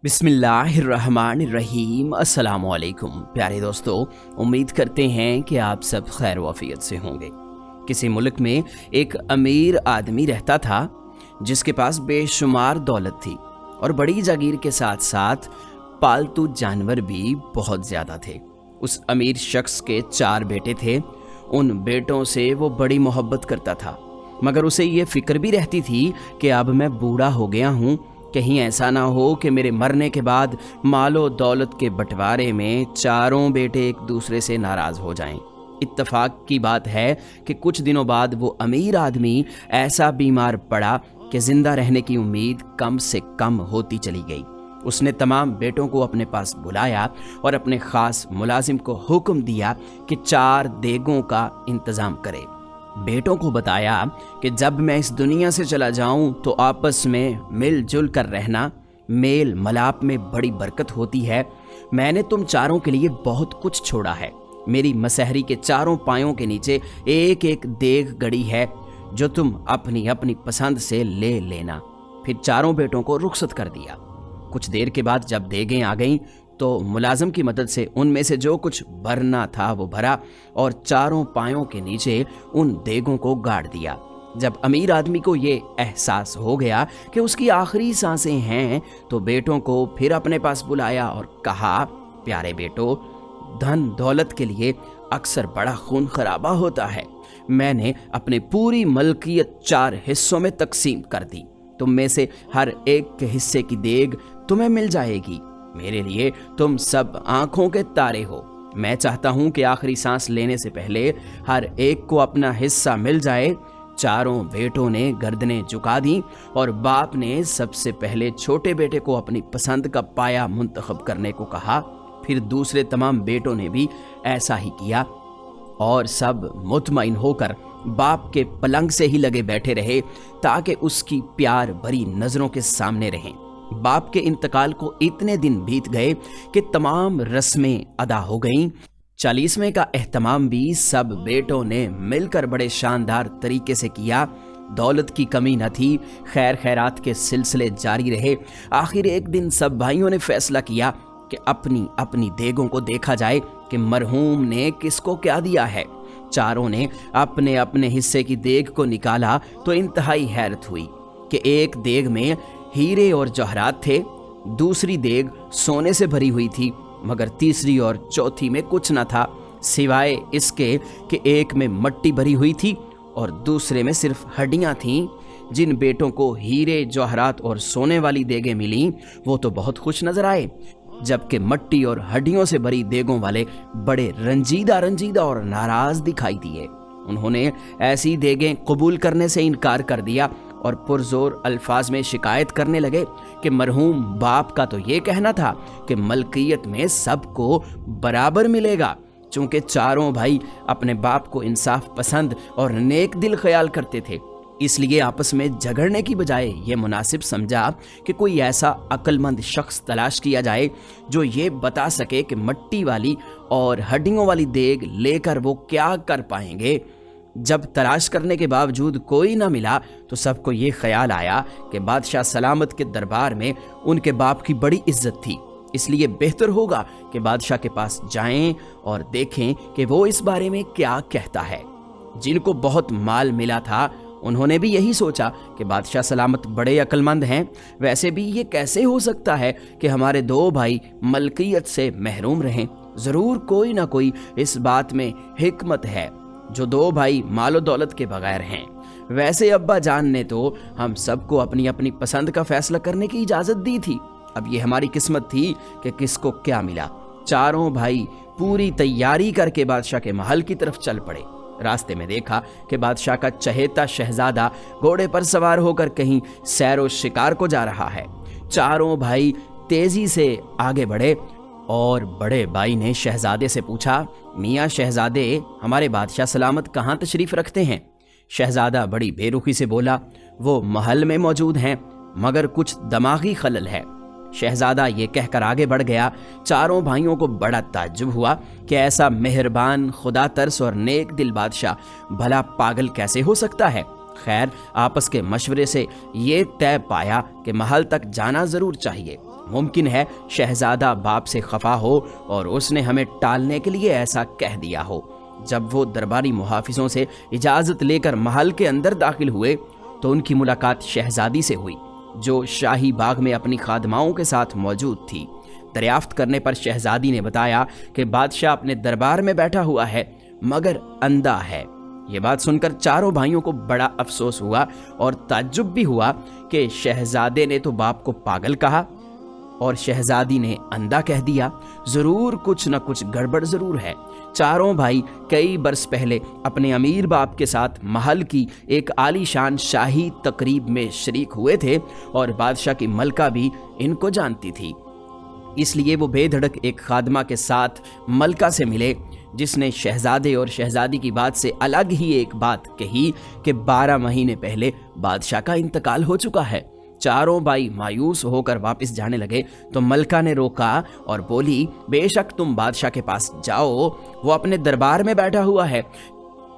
बिस्मिल्लाहिर्रहमानिर्रहीम। अस्सलामुअलैकुम प्यारे दोस्तों, उम्मीद करते हैं कि आप सब खैर वाफियत से होंगे। किसी मुल्क में एक अमीर आदमी रहता था जिसके पास बेशुमार दौलत थी और बड़ी जागीर के साथ साथ पालतू जानवर भी बहुत ज़्यादा थे। उस अमीर शख्स के 4 बेटे थे। उन बेटों से वो बड़ी मोहब्बत करता था, मगर उसे ये फ़िक्र भी रहती थी कि अब मैं बूढ़ा हो गया हूँ, कहीं ऐसा ना हो कि मेरे मरने के बाद मालो दौलत के बंटवारे में चारों बेटे एक दूसरे से नाराज़ हो जाएं। इत्तफाक की बात है कि कुछ दिनों बाद वो अमीर आदमी ऐसा बीमार पड़ा कि ज़िंदा रहने की उम्मीद कम से कम होती चली गई। उसने तमाम बेटों को अपने पास बुलाया और अपने ख़ास मुलाजिम को हुक्म दिया कि 4 देगों का इंतज़ाम करे। बेटों को बताया कि जब मैं इस दुनिया से चला जाऊं तो आपस में मिलजुल कर रहना, मेल मलाप में बड़ी बरकत होती है। मैंने तुम चारों के लिए बहुत कुछ छोड़ा है। मेरी मसहरी के चारों पायों के नीचे एक एक देग गड़ी है जो तुम अपनी अपनी पसंद से ले लेना। फिर चारों बेटों को रुखसत कर दिया। कुछ देर के बाद जब देगें आ गईं तो मुलाजिम की मदद से उनमें से जो कुछ भरना था वो भरा और चारों पायों के नीचे उन देगों को गाड़ दिया। जब अमीर आदमी को ये एहसास हो गया कि उसकी आखिरी सांसें हैं तो बेटों को फिर अपने पास बुलाया और कहा, प्यारे बेटो, धन दौलत के लिए अक्सर बड़ा खून खराबा होता है। मैंने अपनी पूरी मलकियत 4 हिस्सों में तकसीम कर दी। तुम में से हर एक के हिस्से की देग तुम्हें मिल जाएगी। मेरे लिए तुम सब आंखों के तारे हो। मैं चाहता हूं कि आखिरी सांस लेने से पहले हर एक को अपना हिस्सा मिल जाए। चारों बेटों ने गर्दनें झुका दी और बाप ने सबसे पहले छोटे बेटे को अपनी पसंद का पाया मुंतखब करने को कहा। फिर दूसरे तमाम बेटों ने भी ऐसा ही किया और सब मुतमईन होकर बाप के पलंग से ही लगे बैठे रहे ताकि उसकी प्यार भरी नजरों के सामने रहें। बाप के इंतकाल को इतने दिन बीत गए कि तमाम रस्में अदा हो गईं। 40वें का एहतमाम भी सब बेटों ने मिलकर बड़े शानदार तरीके से किया। दौलत की कमी न थी, खैर खैरात के सिलसिले जारी रहे। आखिर एक दिन सब भाइयों ने फैसला किया कि अपनी अपनी देगों को देखा जाए कि मरहूम ने किसको क्या दिया है। चारों ने अपने अपने हिस्से की देग को निकाला तो इंतहाई हैरत हुई कि एक देग में हीरे और जवाहरात थे, दूसरी देग सोने से भरी हुई थी, मगर तीसरी और चौथी में कुछ न था सिवाय इसके कि एक में मट्टी भरी हुई थी और दूसरे में सिर्फ हड्डियां थीं। जिन बेटों को हीरे जवाहरात और सोने वाली देगें मिली वो तो बहुत खुश नजर आए, जबकि मट्टी और हड्डियों से भरी देगों वाले बड़े रंजीदा रंजीदा और नाराज दिखाई दिए। उन्होंने ऐसी देगें कबूल करने से इनकार कर दिया और पुरजोर अल्फाज में शिकायत करने लगे कि मरहूम बाप का तो ये कहना था कि मलकियत में सबको बराबर मिलेगा। चूंकि चारों भाई अपने बाप को इंसाफ पसंद और नेक दिल ख्याल करते थे, इसलिए आपस में झगड़ने की बजाय ये मुनासिब समझा कि कोई ऐसा अक्लमंद शख्स तलाश किया जाए जो ये बता सके कि मट्टी वाली और हड्डियों वाली देग लेकर वो क्या कर पाएंगे। जब तलाश करने के बावजूद कोई ना मिला तो सबको ये ख्याल आया कि बादशाह सलामत के दरबार में उनके बाप की बड़ी इज्जत थी, इसलिए बेहतर होगा कि बादशाह के पास जाएं और देखें कि वो इस बारे में क्या कहता है। जिनको बहुत माल मिला था उन्होंने भी यही सोचा कि बादशाह सलामत बड़े अक्लमंद हैं, वैसे भी ये कैसे हो सकता है कि हमारे 2 भाई मलकियत से महरूम रहें। ज़रूर कोई ना कोई इस बात में हिकमत है जो 2 भाई मालो दौलत के बगैर हैं। वैसे अब्बा जान ने तो हम सबको अपनी अपनी पसंद का फैसला करने की इजाज़त दी थी। अब ये हमारी किस्मत थी कि किसको क्या मिला। चारों भाई पूरी तैयारी करके बादशाह के महल की तरफ चल पड़े। रास्ते में देखा कि बादशाह का चहेता शहजादा घोड़े पर सवार होकर कहीं सैरो शिकार को जा रहा है। चारों भाई तेजी से आगे बढ़े और बड़े भाई ने शहजादे से पूछा, मियाँ शहजादे, हमारे बादशाह सलामत कहाँ तशरीफ़ रखते हैं? शहजादा बड़ी बेरुखी से बोला, वो महल में मौजूद हैं, मगर कुछ दिमागी खलल है। शहजादा ये कहकर आगे बढ़ गया। चारों भाइयों को बड़ा ताज्जुब हुआ कि ऐसा मेहरबान, खुदा तरस और नेक दिल बादशाह भला पागल कैसे हो सकता है। खैर, आपस के मशवरे से ये तय पाया कि महल तक जाना ज़रूर चाहिए। मुमकिन है शहजादा बाप से खफा हो और उसने हमें टालने के लिए ऐसा कह दिया हो। जब वो दरबारी मुहाफिजों से इजाज़त लेकर महल के अंदर दाखिल हुए तो उनकी मुलाकात शहजादी से हुई, जो शाही बाग में अपनी खादमाओं के साथ मौजूद थी। दरियाफ्त करने पर शहजादी ने बताया कि बादशाह अपने दरबार में बैठा हुआ है मगर अंधा है। ये बात सुनकर चारों भाइयों को बड़ा अफसोस हुआ और ताज्जुब भी हुआ कि शहजादे ने तो बाप को पागल कहा और शहजादी ने अंधा कह दिया। जरूर कुछ न कुछ गड़बड़ जरूर है। चारों भाई कई बरस पहले अपने अमीर बाप के साथ महल की एक आलीशान शाही तकरीब में शरीक हुए थे और बादशाह की मलका भी इनको जानती थी। इसलिए वो बेधड़क एक खादमा के साथ मलका से मिले, जिसने शहजादे और शहजादी की बात से अलग ही एक बात कही कि 12 महीने पहले बादशाह का इंतकाल हो चुका है। चारों भाई मायूस होकर वापस जाने लगे तो मलका ने रोका और बोली, बेशक तुम बादशाह के पास जाओ, वो अपने दरबार में बैठा हुआ है,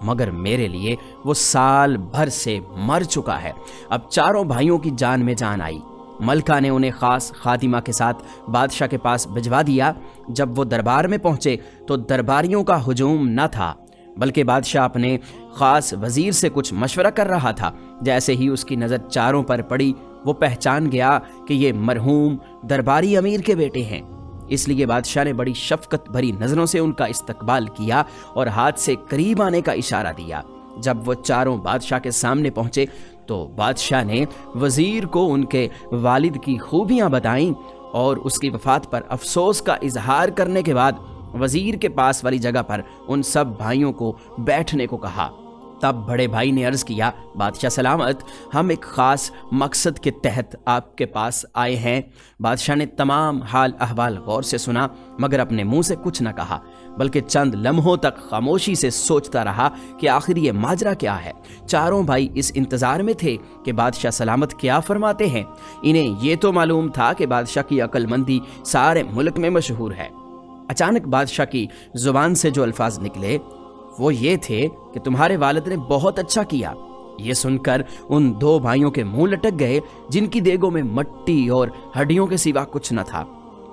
मगर मेरे लिए वो साल भर से मर चुका है। अब चारों भाइयों की जान में जान आई। मलका ने उन्हें खास खातिमा के साथ बादशाह के पास भिजवा दिया। जब वो दरबार में पहुंचे तो दरबारियों का हुजूम न था, बल्कि बादशाह अपने खास वजीर से कुछ मशवरा कर रहा था। जैसे ही उसकी नज़र चारों पर पड़ी, वो पहचान गया कि ये मरहूम दरबारी अमीर के बेटे हैं। इसलिए बादशाह ने बड़ी शफकत भरी नज़रों से उनका इस्तकबाल किया और हाथ से करीब आने का इशारा दिया। जब वो चारों बादशाह के सामने पहुंचे तो बादशाह ने वजीर को उनके वालिद की खूबियां बताईं और उसकी वफात पर अफसोस का इजहार करने के बाद वजीर के पास वाली जगह पर उन सब भाइयों को बैठने को कहा। तब बड़े भाई ने अर्ज किया, बादशाह सलामत, हम एक खास मकसद के तहत आपके पास आए हैं। बादशाह ने तमाम हाल अहवाल गौर से सुना, मगर अपने मुंह से कुछ न कहा, बल्कि चंद लम्हों तक खामोशी से सोचता रहा कि आखिर ये माजरा क्या है। चारों भाई इस इंतजार में थे कि बादशाह सलामत क्या फरमाते हैं। इन्हें ये तो मालूम था कि बादशाह की अक्लमंदी सारे मुल्क में मशहूर है। अचानक बादशाह की जुबान से जो अल्फाज निकले वो ये थे कि तुम्हारे वालिद ने बहुत अच्छा किया। ये सुनकर उन दो भाइयों के मुंह लटक गए, जिनकी देगों में मट्टी और हड्डियों के सिवा कुछ न था।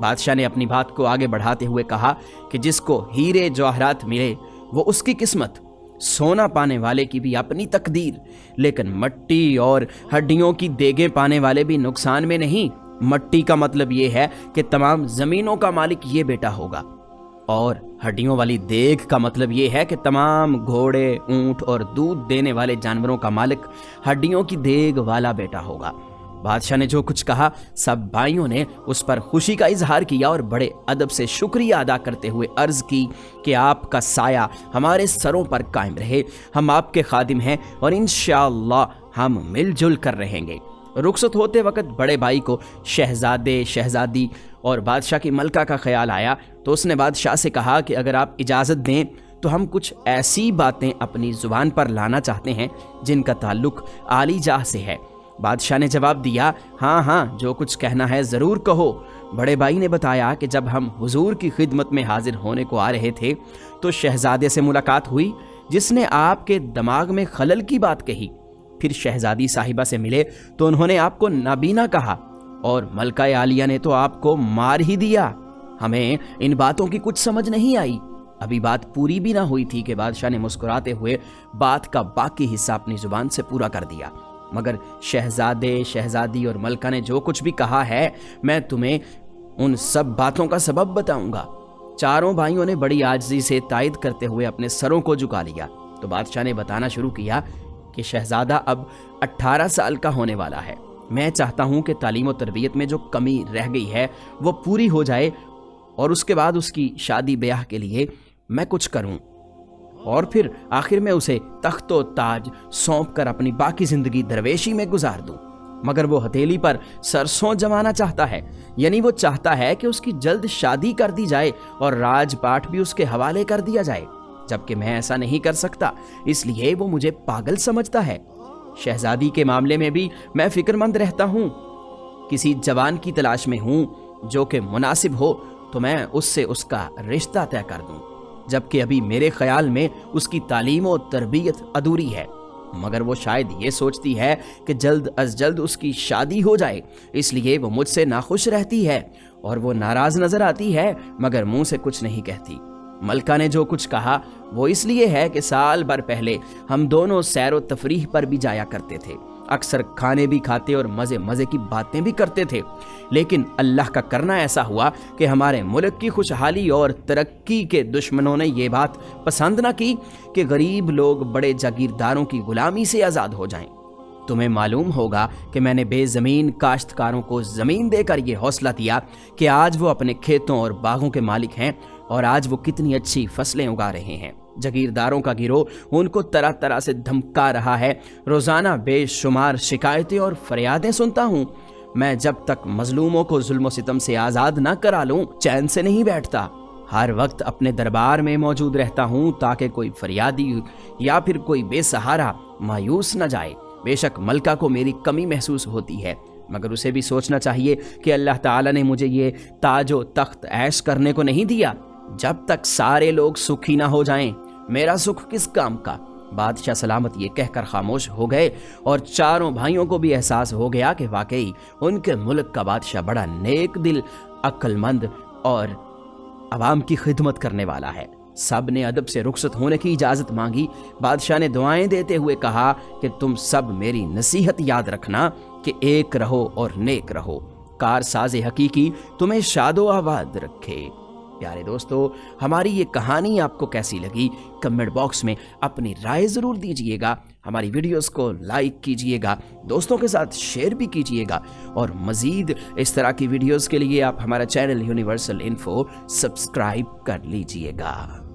बादशाह ने अपनी बात को आगे बढ़ाते हुए कहा कि जिसको हीरे जवाहरात मिले वो उसकी किस्मत, सोना पाने वाले की भी अपनी तकदीर, लेकिन मट्टी और हड्डियों की देगें पाने वाले भी नुकसान में नहीं। मट्टी का मतलब ये है कि तमाम जमीनों का मालिक ये बेटा होगा, और हड्डियों वाली देग का मतलब ये है कि तमाम घोड़े, ऊंट और दूध देने वाले जानवरों का मालिक हड्डियों की देग वाला बेटा होगा। बादशाह ने जो कुछ कहा, सब भाइयों ने उस पर खुशी का इजहार किया और बड़े अदब से शुक्रिया अदा करते हुए अर्ज की कि आपका साया हमारे सरों पर कायम रहे। हम आपके खादिम हैं और इंशाअल्लाह हम मिलजुल कर रहेंगे। रुखसत होते वक्त बड़े भाई को शहजादे, शहजादी और बादशाह की मलका का ख्याल आया तो उसने बादशाह से कहा कि अगर आप इजाज़त दें तो हम कुछ ऐसी बातें अपनी ज़ुबान पर लाना चाहते हैं जिनका ताल्लुक़ आली जाह से है। बादशाह ने जवाब दिया, हाँ हाँ, जो कुछ कहना है ज़रूर कहो। बड़े भाई ने बताया कि जब हम हुजूर की खिदमत में हाजिर होने को आ रहे थे तो शहजादे से मुलाकात हुई, जिसने आपके दिमाग में खलल की बात कही। फिर शहजादी साहिबा से मिले तो उन्होंने आपको नाबीना कहा और मलका आलिया ने तो आपको मार ही दिया। हमें इन बातों की कुछ समझ नहीं आई। अभी बात पूरी भी ना हुई थी कि बादशाह ने मुस्कुराते हुए बात का बाकी हिस्सा अपनी जुबान से पूरा कर दिया। मगर शहजादे, शहजादी और मलका ने जो कुछ भी कहा है, मैं तुम्हें उन सब बातों का सबब बताऊंगा। चारों भाइयों ने बड़ी आजिज़ी से तायद करते हुए अपने सरों को झुका लिया। तो बादशाह ने बताना शुरू किया कि शहजादा अब 18 साल का होने वाला है। मैं चाहता हूं कि तालीम और तरबियत में जो कमी रह गई है वो पूरी हो जाए और उसके बाद उसकी शादी ब्याह के लिए मैं कुछ करूं और फिर आखिर में उसे तख्तो ताज सौंप कर अपनी बाकी जिंदगी दरवेशी में गुजार दूं। मगर वो हथेली पर सरसों जमाना चाहता है, यानी वो चाहता है कि उसकी जल्द शादी कर दी जाए और राजपाट भी उसके हवाले कर दिया जाए, जबकि मैं ऐसा नहीं कर सकता, इसलिए वो मुझे पागल समझता है। शहजादी के मामले में भी मैं फिक्रमंद रहता हूँ। किसी जवान की तलाश में हूँ जो कि मुनासिब हो तो मैं उससे उसका रिश्ता तय कर दूँ, जबकि अभी मेरे ख्याल में उसकी तालीम और तरबियत अधूरी है। मगर वो शायद ये सोचती है कि जल्द अज जल्द उसकी शादी हो जाए, इसलिए वो मुझसे नाखुश रहती है और वो नाराज नजर आती है मगर मुंह से कुछ नहीं कहती। मलका ने जो कुछ कहा वो इसलिए है कि साल भर पहले हम दोनों सैरो तफरीह पर भी जाया करते थे, अक्सर खाने भी खाते और मज़े मज़े की बातें भी करते थे। लेकिन अल्लाह का करना ऐसा हुआ कि हमारे मुल्क की खुशहाली और तरक्की के दुश्मनों ने ये बात पसंद न की कि गरीब लोग बड़े जागीरदारों की गुलामी से आज़ाद हो जाएं। तुम्हें मालूम होगा कि मैंने बेज़मीन काश्तकारों को ज़मीन देकर ये हौसला दिया कि आज वो अपने खेतों और बागों के मालिक हैं और आज वो कितनी अच्छी फसलें उगा रहे हैं। जागीरदारों का गिरोह उनको तरह तरह से धमका रहा है। रोज़ाना बेशुमार शिकायतें और फरियादें सुनता हूँ। मैं जब तक मजलूमों को जुल्म सितम से आज़ाद ना करा लूँ चैन से नहीं बैठता। हर वक्त अपने दरबार में मौजूद रहता हूँ ताकि कोई फरियादी या फिर कोई बेसहारा मायूस न जाए। बेशक मलका को मेरी कमी महसूस होती है, मगर उसे भी सोचना चाहिए कि अल्लाह ताला ने मुझे ये ताजो तख्त ऐश करने को नहीं दिया। जब तक सारे लोग सुखी ना हो जाएं, मेरा सुख किस काम का। बादशाह सलामत ये कहकर खामोश हो गए और चारों भाइयों को भी एहसास हो गया कि वाकई उनके मुल्क का बादशाह बड़ा नेक दिल, अक्लमंद और अवाम की खिदमत करने वाला है। सब ने अदब से रुखसत होने की इजाज़त मांगी। बादशाह ने दुआएं देते हुए कहा कि तुम सब मेरी नसीहत याद रखना कि एक रहो और नेक रहो। कारसाज़े हकीकी तुम्हें शादो आबाद रखे। प्यारे दोस्तों, हमारी ये कहानी आपको कैसी लगी कमेंट बॉक्स में अपनी राय ज़रूर दीजिएगा। हमारी वीडियोस को लाइक कीजिएगा, दोस्तों के साथ शेयर भी कीजिएगा और मज़ीद इस तरह की वीडियोस के लिए आप हमारा चैनल यूनिवर्सल इन्फो सब्सक्राइब कर लीजिएगा।